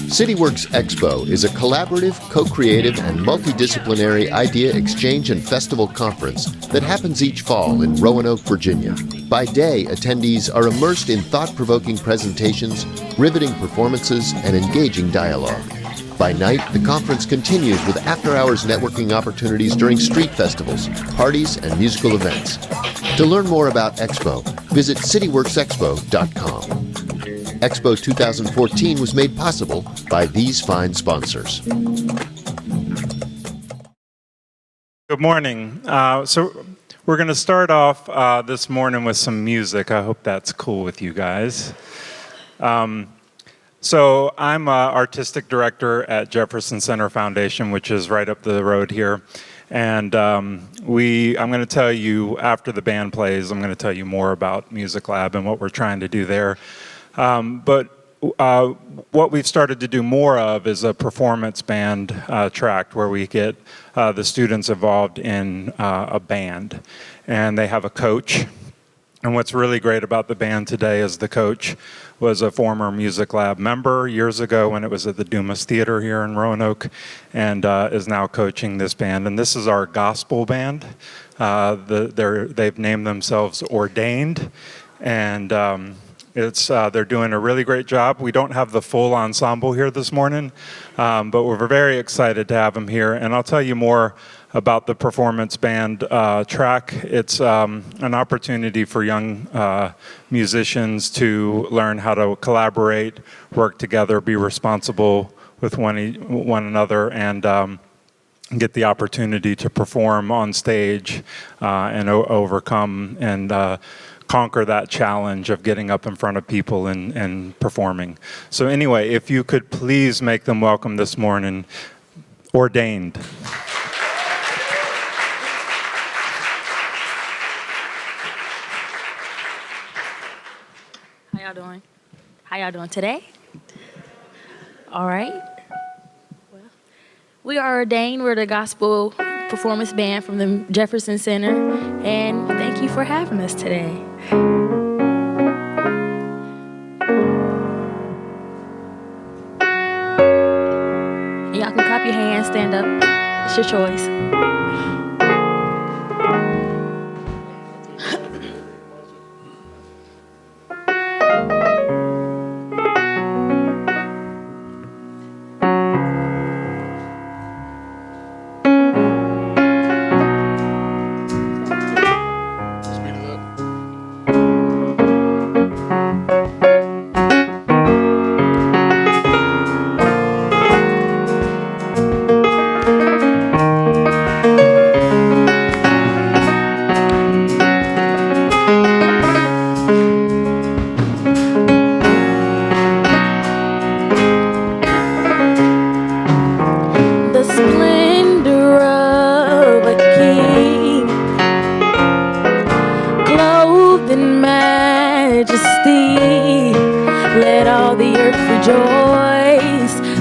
CityWorks Expo is a collaborative, co-creative, and multidisciplinary idea exchange and festival conference that happens each fall in Roanoke, Virginia. By day, attendees are immersed in thought-provoking presentations, riveting performances, and engaging dialogue. By night, the conference continues with after-hours networking opportunities during street festivals, parties, and musical events. To learn more about Expo, visit cityworksexpo.com. Expo 2014 was made possible by these fine sponsors. Good morning. So we're going to start off this morning with some music. I hope that's cool with you guys. So I'm artistic director at Jefferson Center Foundation, which is right up the road here. And I'm going to tell you, after the band plays, I'm going to tell you more about Music Lab and what we're trying to do there. But what we've started to do more of is a performance band track where we get the students involved in a band. And they have a coach. And what's really great about the band today is the coach was a former Music Lab member years ago when it was at the Dumas Theater here in Roanoke, and is now coaching this band. And this is our gospel band. They've named themselves Ordained, and they're doing a really great job. We don't have the full ensemble here this morning, but we're very excited to have them here. And I'll tell you more about the performance band track. It's an opportunity for young musicians to learn how to collaborate, work together, be responsible with one another, and get the opportunity to perform on stage and overcome and conquer that challenge of getting up in front of people and performing. So anyway, if you could please make them welcome this morning, Ordained. How y'all doing today? All right. Well, we are Ordained. We're the gospel performance band from the Jefferson Center, and thank you for having us today. Y'all can clap your hands, stand up. It's your choice.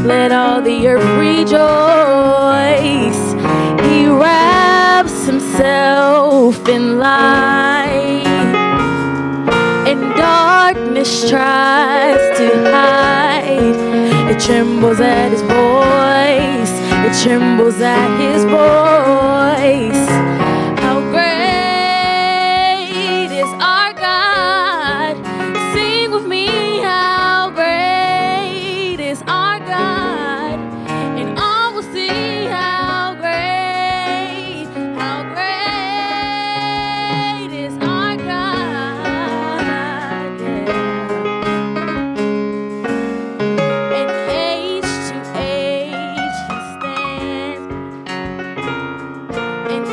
Let all the earth rejoice. He wraps himself in light, and darkness tries to hide. It trembles at his voice. It trembles at his voice. How great is our God? Sing with me. How great is our God? And all will see how great is our God. Yeah. And age to age he stands, and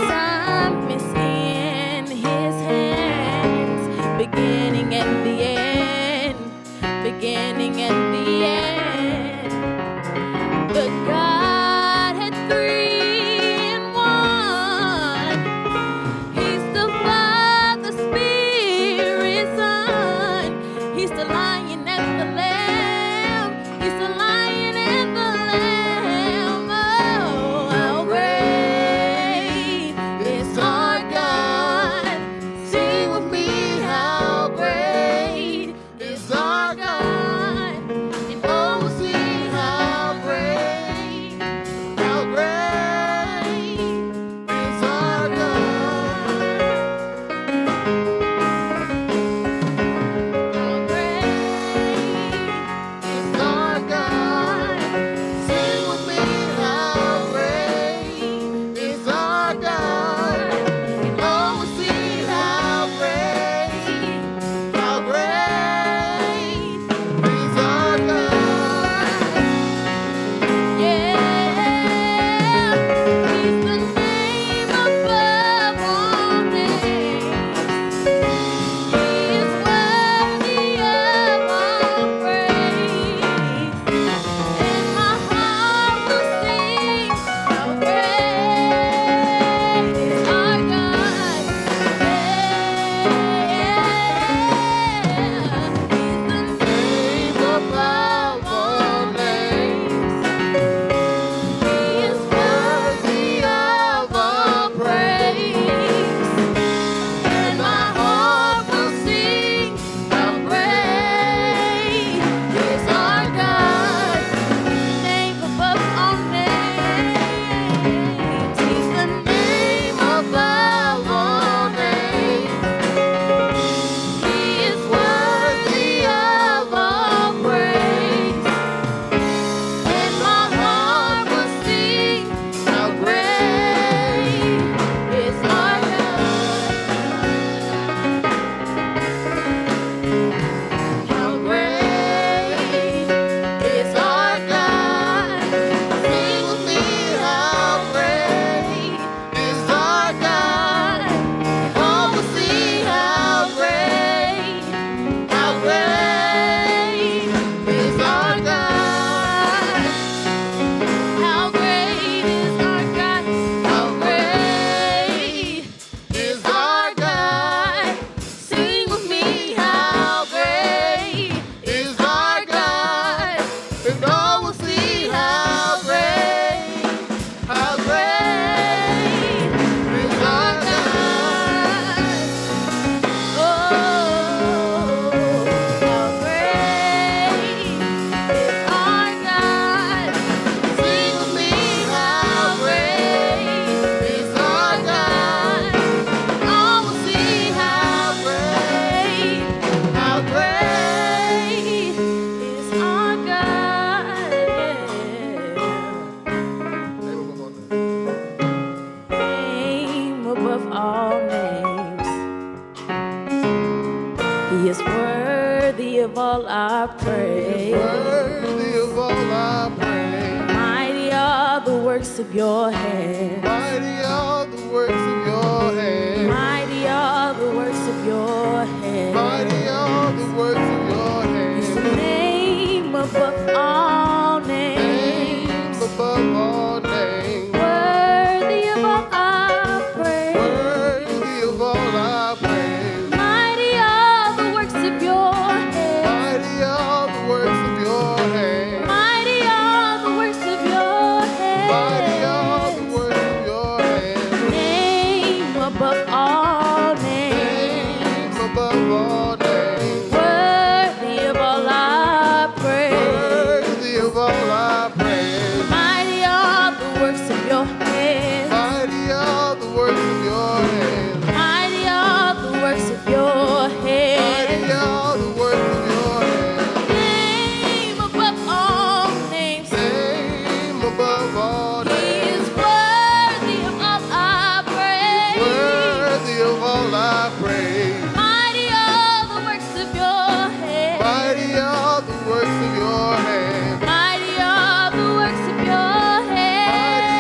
works of your hands. Mighty are the works of your hands. Mighty are the works of your hands. Mighty are the works of your hands. It's the name above all names. Names above all names. Worthy of all our praise. Worthy of all our praise. Mighty are the works of your hands. Mighty are the works of your hands. Mighty are the works of your hands. Mighty are the works of your hands. Name above all names. Names above all names. Worthy of all our praise. Worthy of all our praise. Mighty are the works of your hands. Mighty are the works of your hands. Mighty are the works of your hands. Mighty are the works of your hands. Name above all names. Name above all He names. is worthy of all our praise. Worthy of all our praise. Mighty are the works of your hands. Mighty are the works of your hands. Mighty are the works of your Mighty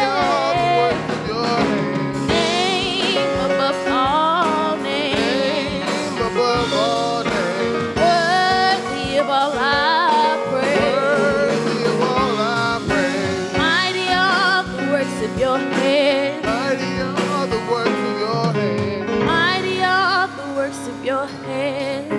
are the hands. works of your hands. Name above all names. Name above all names. Worthy of all our praise. Worthy of all our praise. Mighty are the works of your hands. Mighty are the works of your hands. Mighty are the works of your hands.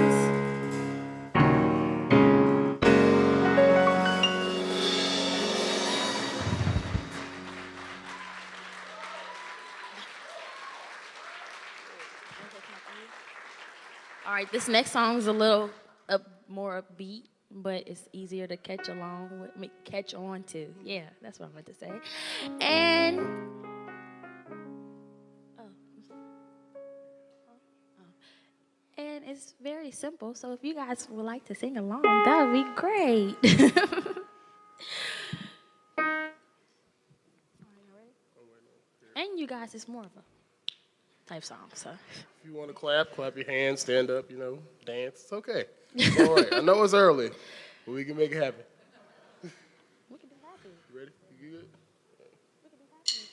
All right, this next song is a little more upbeat, but it's easier to catch along with me, catch on to. Yeah, that's what I meant to say. And and it's very simple. So if you guys would like to sing along, that would be great. And you guys, it's more of a type song, so. If you want to clap, clap your hands, stand up, dance. It's okay. It's all right. I know it's early, but we can make it happen. We can be happy. You ready? You good? We can be happy.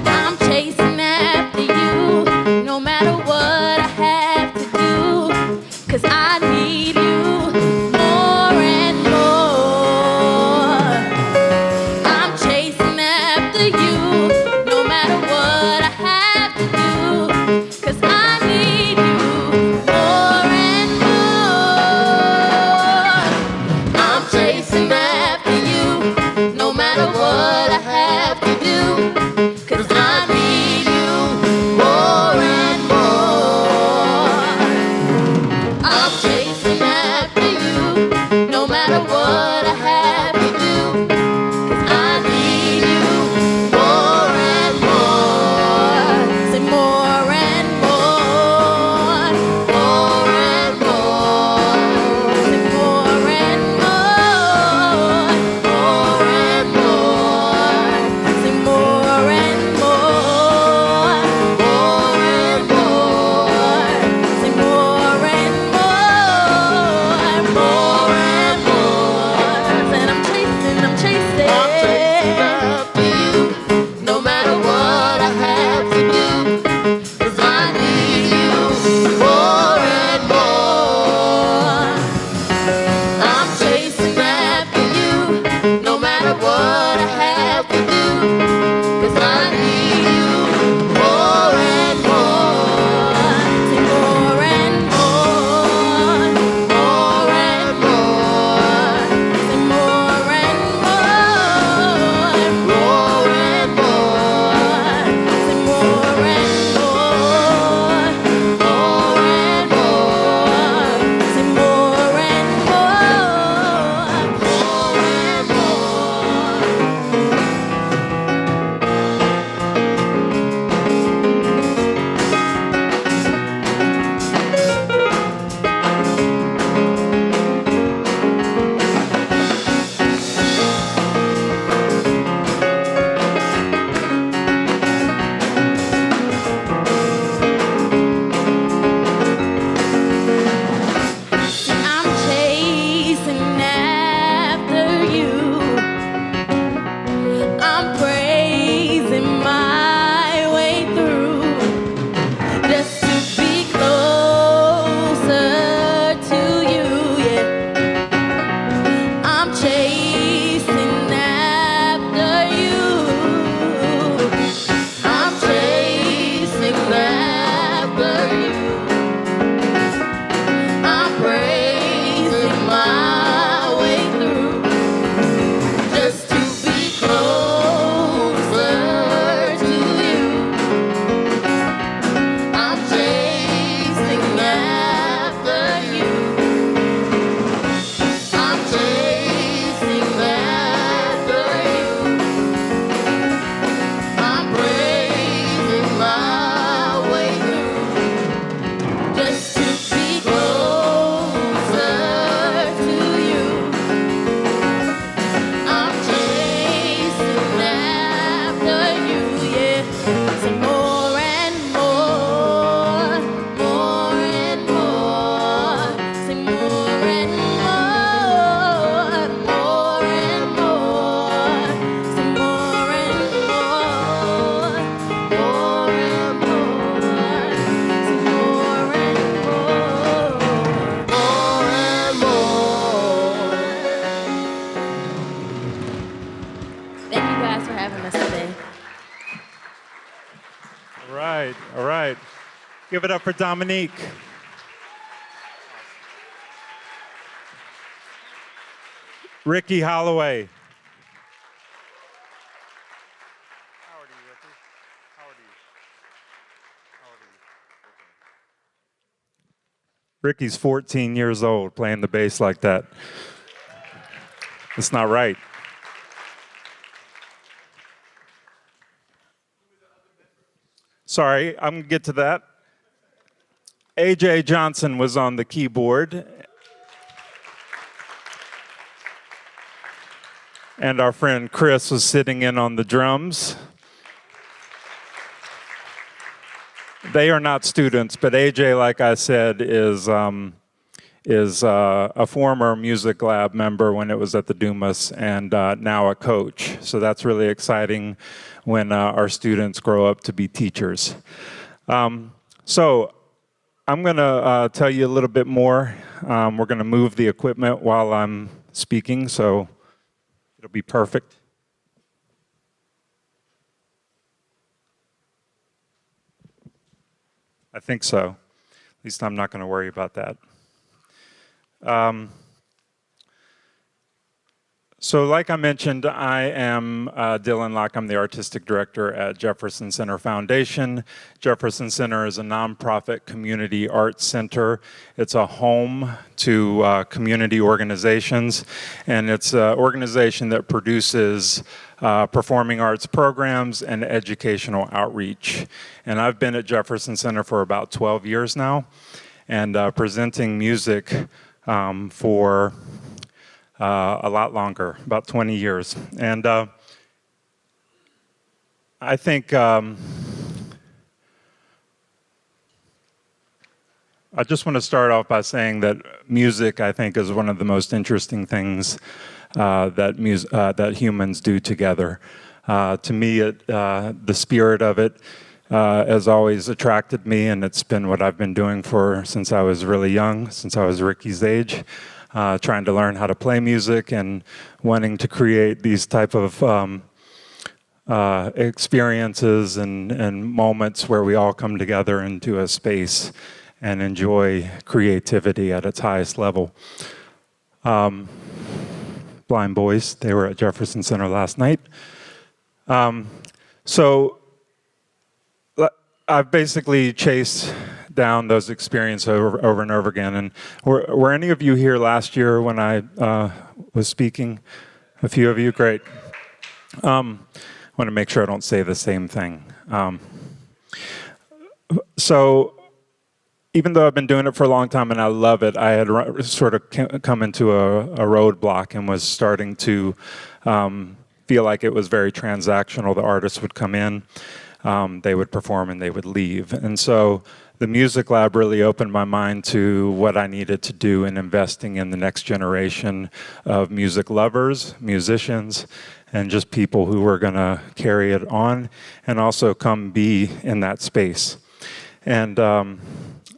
I'm chasing after you, no matter what I have to do, 'cause I need you more and more. I'm chasing after you, no matter what I have to do, 'cause I need you more and more. I'm chasing after you, no matter what I have to do, 'cause I need you more and more. I'm chasing after you, no matter what I have to do, 'cause I need you more and more. Say more and more, more and more. Say more and more, more and more. Say more and more, more and more. Say more and more, more and more. And I'm chasing I'm chasing after you, no matter what I have to do, 'cause I need you more and more. I'm chasing after you, no matter what I have to do, 'cause I need you more and more. Say more and more, more and more. Say more and more, more guys for having us today. All right, all right. Give it up for Dominique. Ricky Holloway. How old are you, Ricky? How old are you? How old are you? Ricky's 14 years old playing the bass like that. It's not right. Sorry, I'm going to get to that. AJ Johnson was on the keyboard. And our friend Chris was sitting in on the drums. They are not students, but AJ, like I said, is a former music lab member when it was at the Dumas, and now a coach. So that's really exciting when our students grow up to be teachers. So I'm going to tell you a little bit more. We're going to move the equipment while I'm speaking, so it'll be perfect. I think so. At least I'm not going to worry about that. So like I mentioned, I am Dylan Locke. I'm the artistic director at Jefferson Center Foundation. Jefferson Center is a nonprofit community arts center. It's a home to community organizations, and it's an organization that produces performing arts programs and educational outreach. And I've been at Jefferson Center for about 12 years now, and presenting music for a lot longer, about 20 years. And I think I just want to start off by saying that music, I think, is one of the most interesting things that humans do together. To me, the spirit of it has always attracted me, and it's been what I've been doing since I was really young, since I was Ricky's age. Trying to learn how to play music and wanting to create these type of experiences and moments where we all come together into a space and enjoy creativity at its highest level. Blind Boys, they were at Jefferson Center last night. So I've basically chased down those experiences over and over again. And were any of you here last year when I was speaking? A few of you? Great. I want to make sure I don't say the same thing. So even though I've been doing it for a long time and I love it, I had sort of come into a roadblock and was starting to feel like it was very transactional. The artists would come in, they would perform, and they would leave. And so the music lab really opened my mind to what I needed to do in investing in the next generation of music lovers, musicians, and just people who were going to carry it on and also come be in that space. And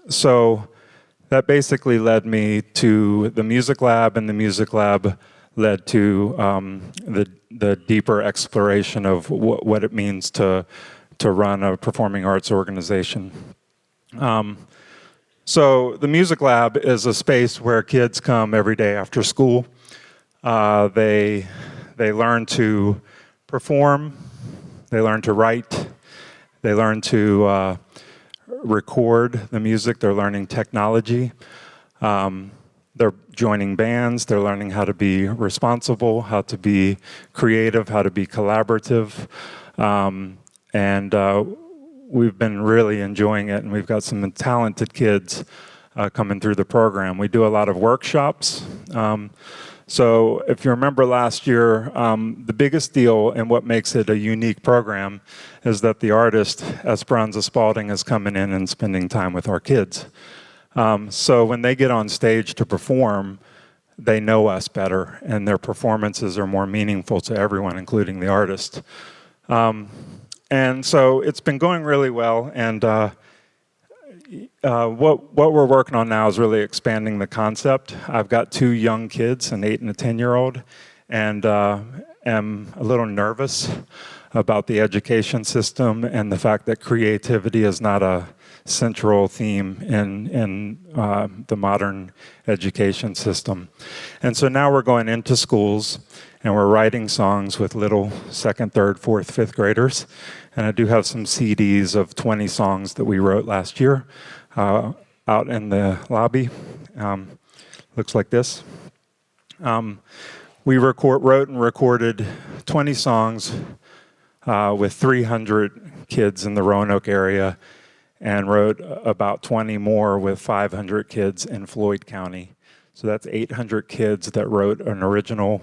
so that basically led me to the music lab, and the music lab led to the deeper exploration of what it means to run a performing arts organization. So the music lab is a space where kids come every day after school. They learn to perform, they learn to write, they learn to record the music, they're learning technology, they're joining bands, they're learning how to be responsible, how to be creative, how to be collaborative, and we've been really enjoying it, and we've got some talented kids coming through the program. We do a lot of workshops. So if you remember last year, the biggest deal and what makes it a unique program is that the artist, Esperanza Spalding, is coming in and spending time with our kids. So when they get on stage to perform, they know us better, and their performances are more meaningful to everyone, including the artist. And so it's been going really well, and what we're working on now is really expanding the concept. I've got two young kids, an 8 and a 10-year-old, and am a little nervous about the education system and the fact that creativity is not a central theme in the modern education system. And so now we're going into schools and we're writing songs with little second, third, fourth, fifth graders. And I do have some CDs of 20 songs that we wrote last year out in the lobby. Looks like this. We wrote and recorded 20 songs with 300 kids in the Roanoke area, and wrote about 20 more with 500 kids in Floyd County. So that's 800 kids that wrote an original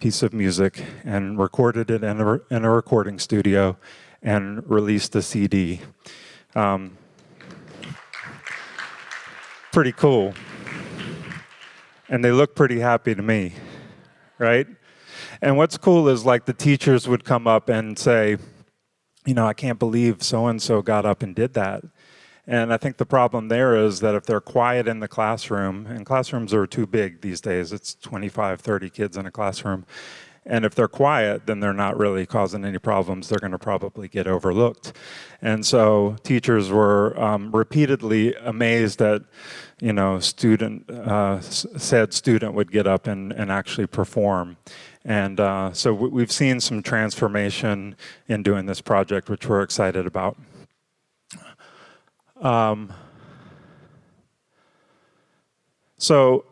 piece of music and recorded it in a recording studio and released a CD. Pretty cool. And they look pretty happy to me, right? And what's cool is like the teachers would come up and say, you know, I can't believe so-and-so got up and did that. And I think the problem there is that if they're quiet in the classroom, and classrooms are too big these days, it's 25, 30 kids in a classroom, and if they're quiet, then they're not really causing any problems. They're going to probably get overlooked. And so teachers were repeatedly amazed that, you know, said student would get up and actually perform. And so we've seen some transformation in doing this project, which we're excited about. So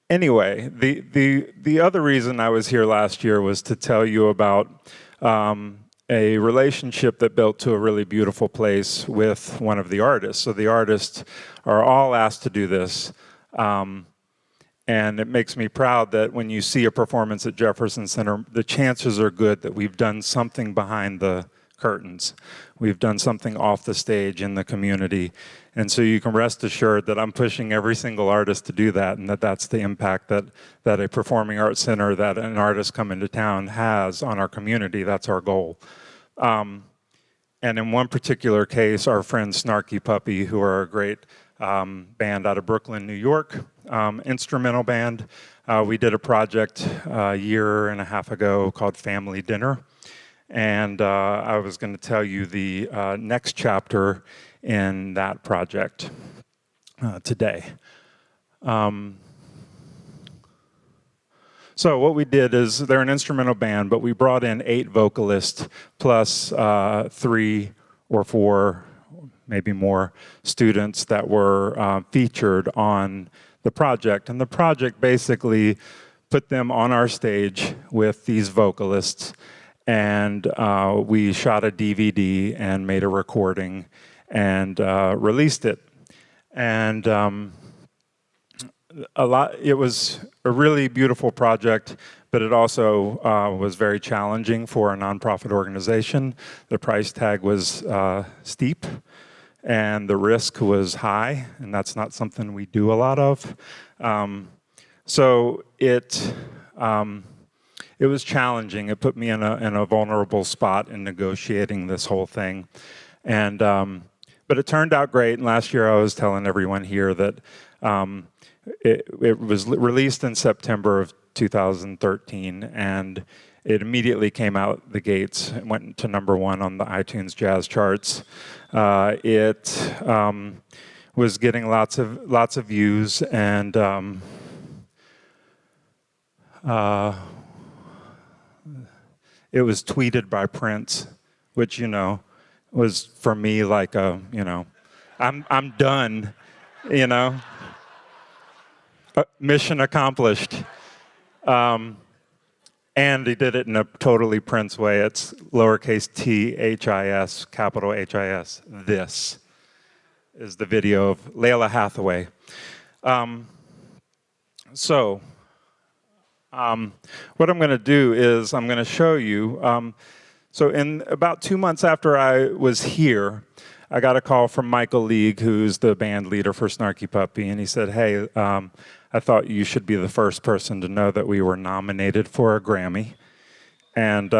anyway, the other reason I was here last year was to tell you about a relationship that built to a really beautiful place with one of the artists. So the artists are all asked to do this. And it makes me proud that when you see a performance at Jefferson Center, the chances are good that we've done something behind the curtains. We've done something off the stage in the community. And so you can rest assured that I'm pushing every single artist to do that, and that's the impact that a performing arts center, that an artist coming to town has on our community. That's our goal. And in one particular case, our friend Snarky Puppy, who are a great band out of Brooklyn, New York, instrumental band. We did a project a year and a half ago called Family Dinner. And I was going to tell you the next chapter in that project today. So what we did is, they're an instrumental band, but we brought in 8 vocalists plus 3 or 4, maybe more, students that were featured on the project. And the project basically put them on our stage with these vocalists, and we shot a DVD and made a recording and released it. And it was a really beautiful project, but it also was very challenging for a nonprofit organization. The price tag was steep, and the risk was high, and that's not something we do a lot of. So it was challenging. It put me in a vulnerable spot in negotiating this whole thing. And but it turned out great. And last year I was telling everyone here that it was released in September of 2013, and it immediately came out the gates. It went to #1 on the iTunes Jazz charts. It was getting lots of views, and it was tweeted by Prince, which, you know, was for me like a, you know, I'm done, you know. Mission accomplished. And he did it in a totally Prince way. It's lowercase t, H-I-S, capital H-I-S. This is the video of Layla Hathaway. So what I'm going to do is I'm going to show you. So in about 2 months after I was here, I got a call from Michael League, who's the band leader for Snarky Puppy, and he said, hey, I thought you should be the first person to know that we were nominated for a Grammy. And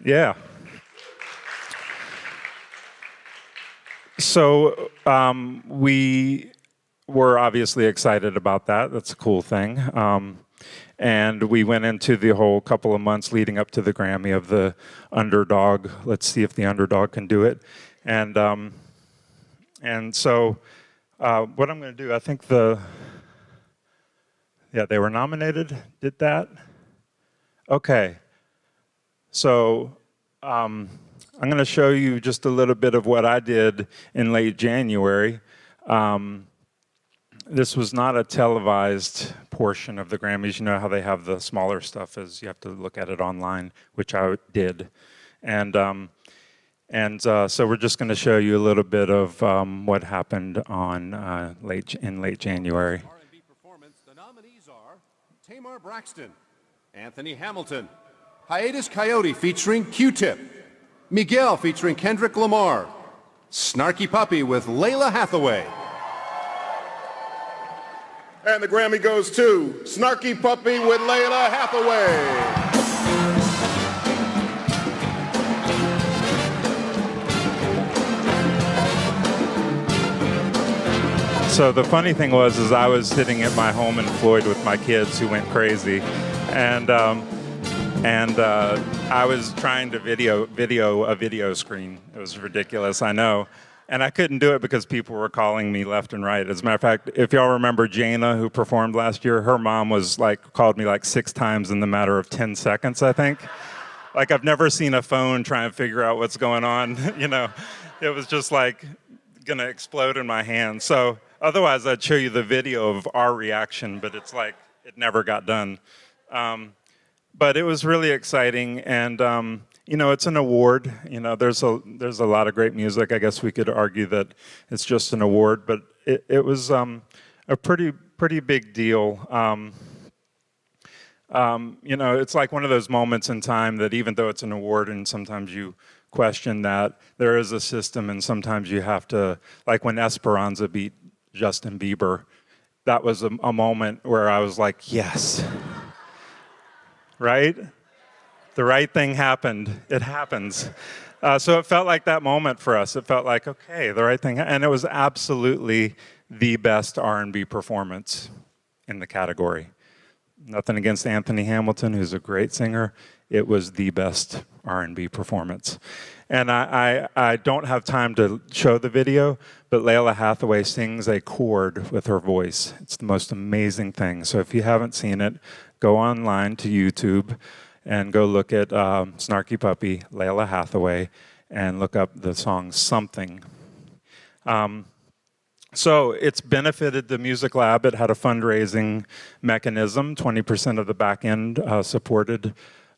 yeah. So we were obviously excited about that. That's a cool thing. And we went into the whole couple of months leading up to the Grammy of the underdog. Let's see if the underdog can do it. And so what I'm going to do, I think they were nominated, did that? Okay. So I'm going to show you just a little bit of what I did in late January. This was not a televised portion of the Grammys. You know how they have the smaller stuff as you have to look at it online, which I did. And so we're just going to show you a little bit of what happened on in late January. R&B performance, the nominees are Tamar Braxton, Anthony Hamilton, Hiatus Coyote featuring Q-Tip, Miguel featuring Kendrick Lamar, Snarky Puppy with Layla Hathaway. And the Grammy goes to Snarky Puppy with Layla Hathaway. So the funny thing was I was sitting at my home in Floyd with my kids who went crazy, and I was trying to video a video screen. It was ridiculous, I know. And I couldn't do it because people were calling me left and right. As a matter of fact, if y'all remember Jana, who performed last year, her mom called me 6 times in the matter of 10 seconds, I think. I've never seen a phone try and figure out what's going on, you know. It was just gonna explode in my hand. So otherwise I'd show you the video of our reaction, but it's it never got done. But it was really exciting, and you know, it's an award. You know, there's a lot of great music. I guess we could argue that it's just an award, but it was a pretty big deal. You know, it's like one of those moments in time that even though it's an award, and sometimes you question that there is a system, and sometimes you have to, like when Esperanza beat Justin Bieber, that was a moment where I was like, yes, right? The right thing happened. It happens. So it felt like that moment for us. It felt like, okay, the right thing. And it was absolutely the best R&B performance in the category. Nothing against Anthony Hamilton, who's a great singer. It was the best R&B performance. And I don't have time to show the video, but Layla Hathaway sings a chord with her voice. It's the most amazing thing. So if you haven't seen it, go online to YouTube and go look at Snarky Puppy, Layla Hathaway, and look up the song Something. So it's benefited the Music Lab. It had a fundraising mechanism. 20% of the back end supported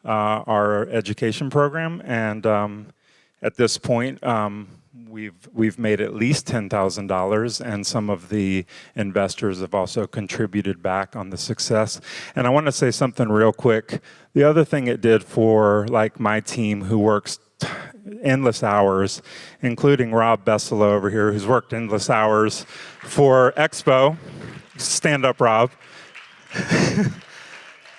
our education program. And at this point, we've made at least $10,000, and some of the investors have also contributed back on the success. And I want to say something real quick. The other thing it did for my team, who works endless hours, including Rob Besselo over here, who's worked endless hours for Expo. Stand up, Rob. All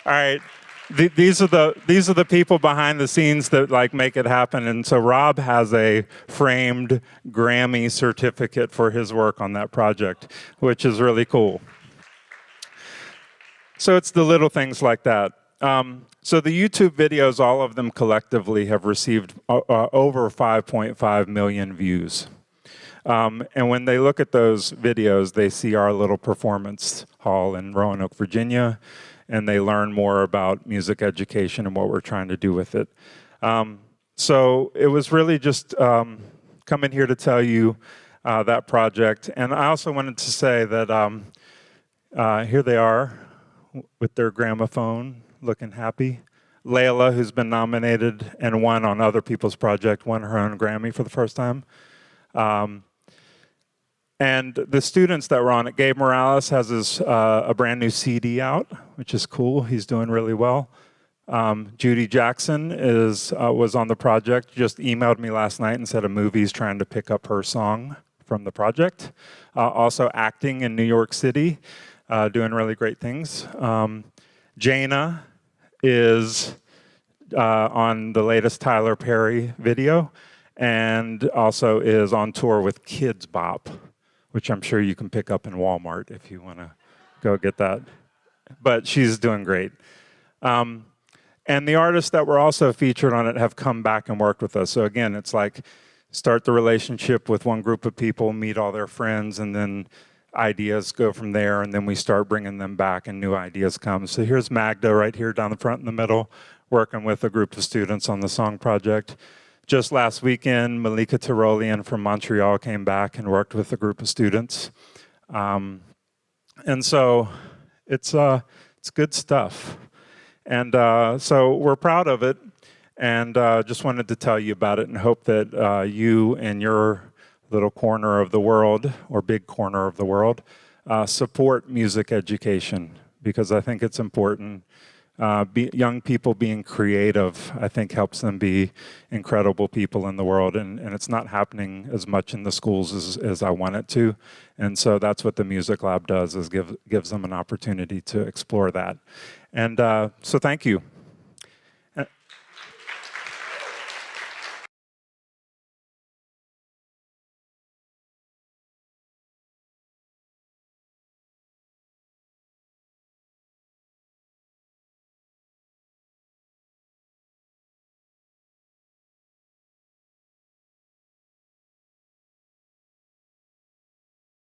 right. These are the people behind the scenes that make it happen. And so Rob has a framed Grammy certificate for his work on that project, which is really cool. So it's the little things like that. So the YouTube videos, all of them collectively, have received over 5.5 million views. And when they look at those videos, they see our little performance hall in Roanoke, Virginia, and they learn more about music education and what we're trying to do with it. So it was really just coming here to tell you that project. And I also wanted to say that here they are with their gramophone, looking happy. Layla, who's been nominated and won on other people's project, won her own Grammy for the first time. And the students that were on it, Gabe Morales has a brand new CD out, which is cool. He's doing really well. Judy Jackson was on the project, just emailed me last night and said a movie's trying to pick up her song from the project. Also acting in New York City, doing really great things. Jana is on the latest Tyler Perry video, and also is on tour with Kids Bop, which I'm sure you can pick up in Walmart if you want to go get that. but she's doing great. And the artists that were also featured on it have come back and worked with us. So again, it's like start the relationship with one group of people, meet all their friends, and then ideas go from there, and then we start bringing them back and new ideas come. So here's Magda right here down the front in the middle, working with a group of students on the song project. Just last weekend, Malika Tyrolian from Montreal came back and worked with a group of students. And so it's good stuff. And so we're proud of it, and just wanted to tell you about it and hope that you and your little corner of the world, or big corner of the world, support music education, because I think it's important. Young people being creative, I think, helps them be incredible people in the world, and it's not happening as much in the schools as I want it to. And so that's what the Music Lab does, is gives them an opportunity to explore that. And so thank you.